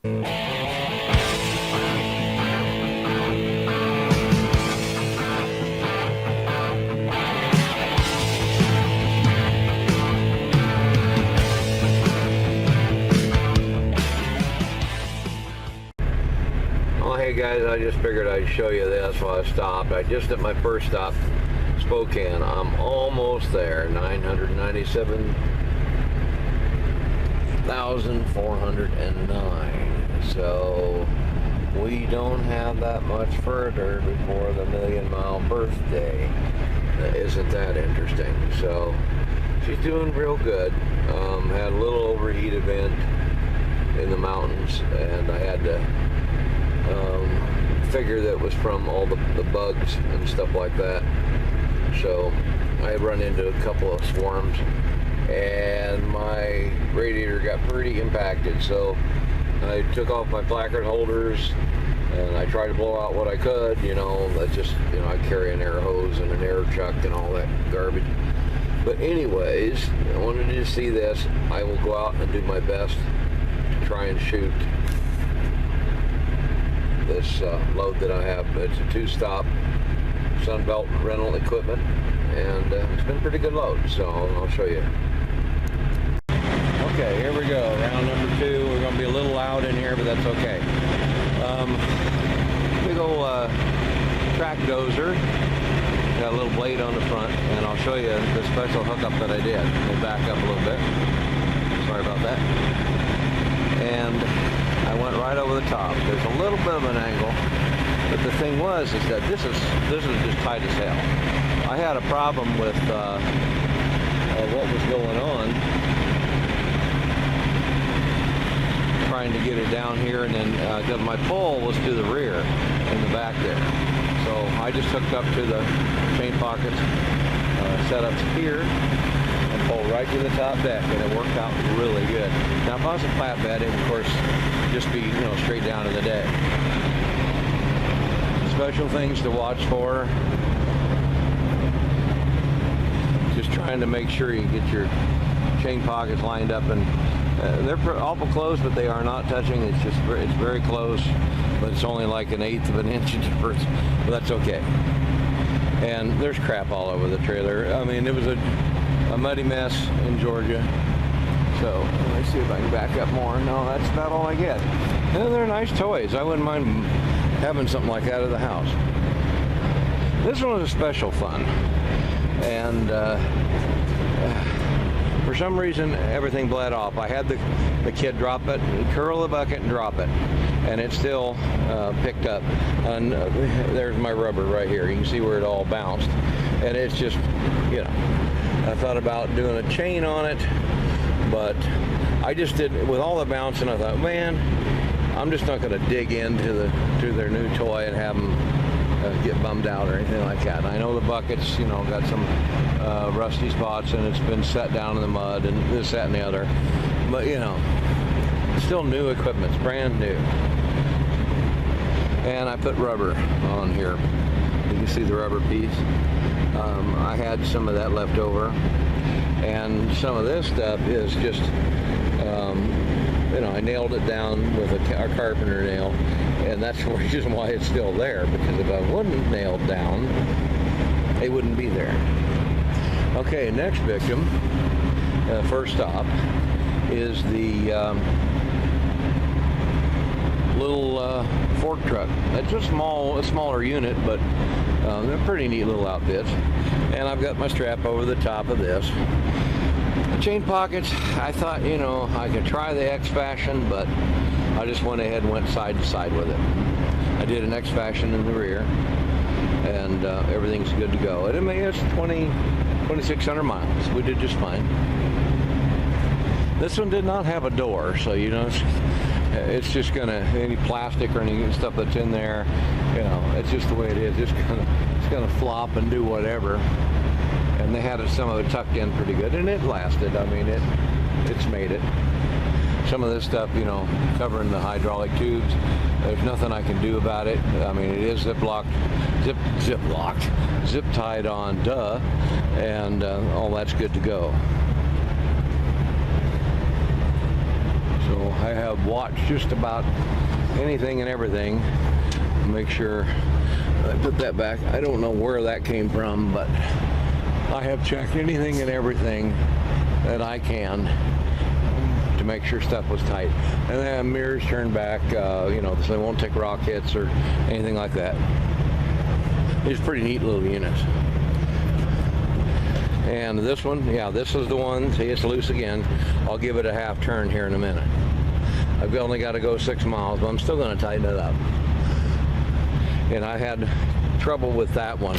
Hey guys, I just figured I'd show you this while I stopped. I just at my first stop, Spokane. I'm almost there, 997,409. So we don't have that much further before the million-mile birthday. Isn't that interesting? So she's doing real good. Had a little overheat event in the mountains, and I had to figure that was from all the bugs and stuff like that. So I run into a couple of swarms, and my radiator got pretty impacted. So I took off my placard holders and I tried to blow out what I could. That's just, I carry an air hose and an air chuck and all that garbage. But anyways, I wanted you to see this. I will go out and do my best to try and shoot this load that I have. It's a 2-stop Sunbelt rental equipment, and it's been a pretty good load, so I'll show you. Okay, here we go, round number 2. We're going to be a little loud in here, but that's okay. Big old track dozer, got a little blade on the front, and I'll show you the special hookup that I did. We'll back up a little bit. Sorry about that. And I went right over the top. There's a little bit of an angle, but the thing was is that this is just tight as hell. I had a problem with what was going on, trying to get it down here, and then because my pole was to the rear in the back there. So I just hooked up to the chain pockets, setups here, and pulled right to the top deck, and it worked out really good. Now if I was a flatbed, it would of course just be, straight down to the deck. Special things to watch for. Just trying to make sure you get your chain pockets lined up, and they're awful close, but they are not touching. It's very close, but it's only like 1/8 of an inch difference, but that's okay. And there's crap all over the trailer. I mean, it was a muddy mess in Georgia. So let's see if I can back up more. No, that's about all I get. And they're nice toys. I wouldn't mind having something like that at the house. This one was a special fun, and for some reason everything bled off. I had the kid drop it, curl the bucket and drop it, and it still picked up. And there's my rubber right here. You can see where it all bounced, and it's just, I thought about doing a chain on it, but I just did, with all the bouncing, I thought, man, I'm just not going to dig into their new toy and have them get bummed out or anything like that. I know the bucket's, got some rusty spots, and it's been set down in the mud and this, that, and the other. But, still new equipment. It's brand new. And I put rubber on here. You can see the rubber piece. I had some of that left over. And some of this stuff is just, I nailed it down with a carpenter nail, and that's the reason why it's still there, because if I wouldn't nail it down, it wouldn't be there. Okay, next victim, first stop, is the little fork truck. It's a smaller unit, but they're pretty neat little outfits. And I've got my strap over the top of this. The chain pockets, I thought, I could try the X fashion, but I just went ahead and went side to side with it. I did an X fashion in the rear, and everything's good to go. And it's 2,600 miles. We did just fine. This one did not have a door, so it's just any plastic or any stuff that's in there, it's just the way it is. It's gonna flop and do whatever. And they had some of it tucked in pretty good, and it lasted. I mean, it's made it. Some of this stuff, covering the hydraulic tubes, there's nothing I can do about it. I mean, it is zip tied on, and all that's good to go. So I have watched just about anything and everything. Make sure I put that back. I don't know where that came from, but I have checked anything and everything that I can to make sure stuff was tight. And then mirrors turned back, you know, so they won't take rock hits or anything like that. These pretty neat little units. And this one, yeah, this is the one. See, it's loose again. I'll give it a half turn here in a minute. I've only got to go 6 miles, but I'm still going to tighten it up. And I had trouble with that one.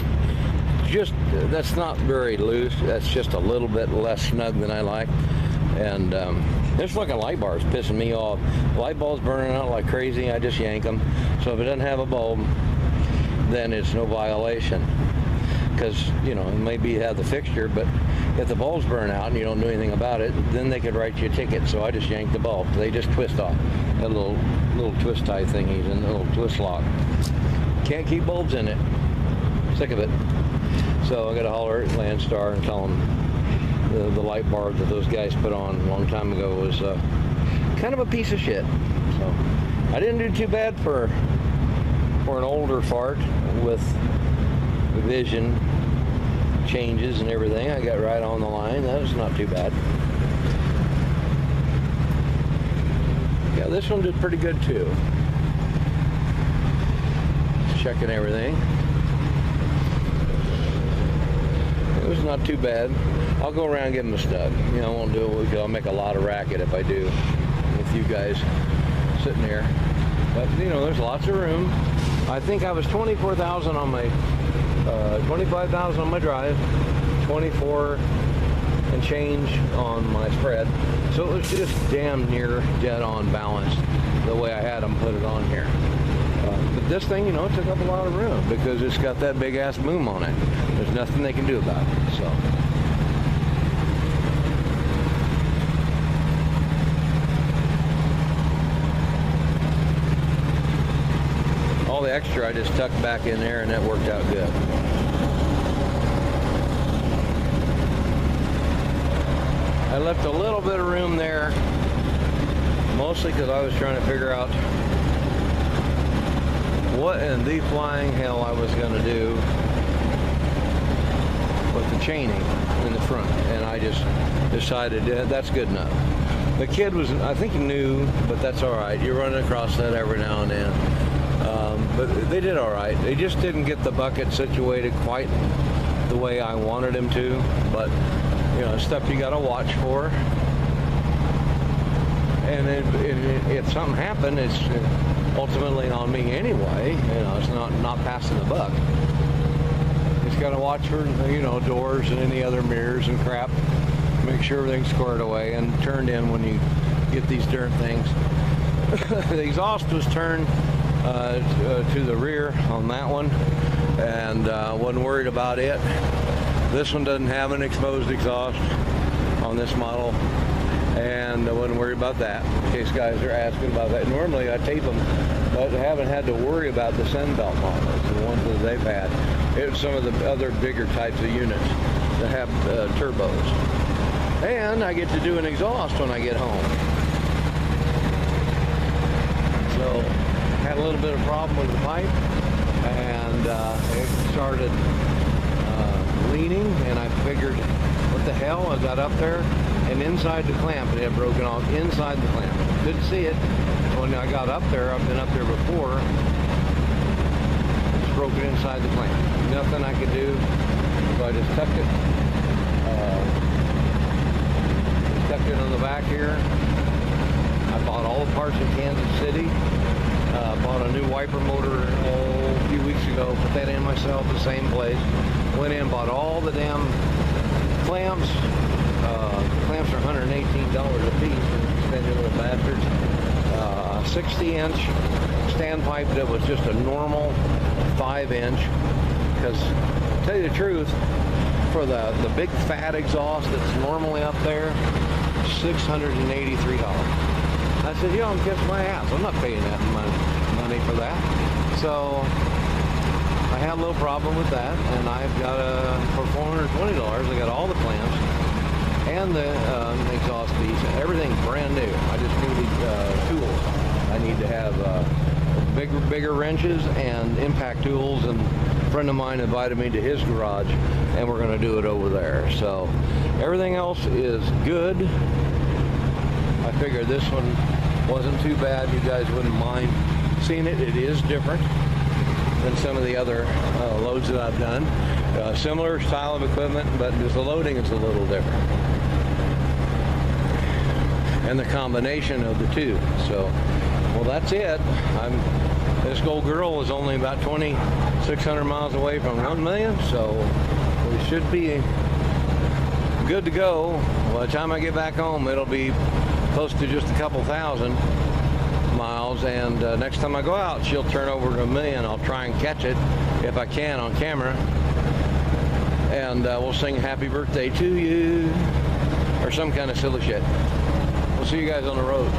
Just, that's not very loose. That's just a little bit less snug than I like. And this fucking light bar is pissing me off. Light bulb's burning out like crazy. I just yank them. So if it doesn't have a bulb, then it's no violation. Because, you know, maybe you have the fixture, but if the bulbs burn out and you don't do anything about it, then they could write you a ticket. So I just yank the bulb. They just twist off. That little twist tie thingies and the little twist lock. Can't keep bulbs in it. Sick of it. So I got to holler at Landstar and tell them the light bar that those guys put on a long time ago was kind of a piece of shit. So I didn't do too bad for an older fart with vision changes and everything. I got right on the line. That was not too bad. Yeah, this one did pretty good too. Checking everything. It was not too bad. I'll go around and give them a stud. You know, I won't do it because I'll make a lot of racket if I do with you guys sitting there. But, you know, there's lots of room. I think I was 24,000 on my, 25,000 on my drive, 24 and change on my spread. So it was just damn near dead on balance the way I had them put it on here. But this thing, you know, took up a lot of room because it's got that big ass boom on it. There's nothing they can do about it. So. All the extra I just tucked back in there and that worked out good. I left a little bit of room there, mostly because I was trying to figure out what in the flying hell I was going to do with the chaining in the front, and I just decided that's good enough. The kid was, I think, new, but that's all right. You're running across that every now and then. But they did all right. They just didn't get the bucket situated quite the way I wanted them to, but you know, stuff you got to watch for. And if something happened, it's ultimately on me anyway. You know, it's not passing the buck. Just got to watch for, you know, doors and any other mirrors and crap. Make sure everything's squared away and turned in when you get these darn things. The exhaust was turned to the rear on that one, and wasn't worried about it. This one doesn't have an exposed exhaust on this model, and I wasn't worried about that, in case guys are asking about that. Normally I tape them, but I haven't had to worry about the Sunbelt models, the ones that they've had. It's some of the other bigger types of units that have turbos. And I get to do an exhaust when I get home. So, had a little bit of problem with the pipe, and it started leaning, and I figured, what the hell? I got up there, and inside the clamp, it had broken off inside the clamp. Didn't see it. When I got up there, I've been up there before, it's broken inside the clamp. Nothing I could do, so I just tucked it. Tucked it on the back here. I bought all the parts in Kansas City. Bought a new wiper motor a few weeks ago. Put that in myself, the same place. Went in, bought all the damn clamps. Clamps are $118 a piece. Expensive little bastards. 60-inch standpipe that was just a normal 5-inch. Because, to tell you the truth, for the big fat exhaust that's normally up there, $683. I said, you don't kiss my ass. I'm not paying that money for that. So I had a little problem with that, and I've got for $420, I got all the clamps and the exhaust piece. Everything's brand new. I just needed tools. I need to have bigger wrenches and impact tools, and a friend of mine invited me to his garage, and we're going to do it over there. So everything else is good. I figured this one wasn't too bad. You guys wouldn't mind seeing it. It is different than some of the other loads that I've done. Similar style of equipment, but just the loading is a little different. And the combination of the two. So, well, that's it. This old girl is only about 2,600 miles away from 1 million, so we should be good to go. By the time I get back home, it'll be close to just a couple thousand miles, and next time I go out, she'll turn over to 1 million. I'll try and catch it if I can on camera, and we'll sing happy birthday to you or some kind of silly shit. We'll see you guys on the road.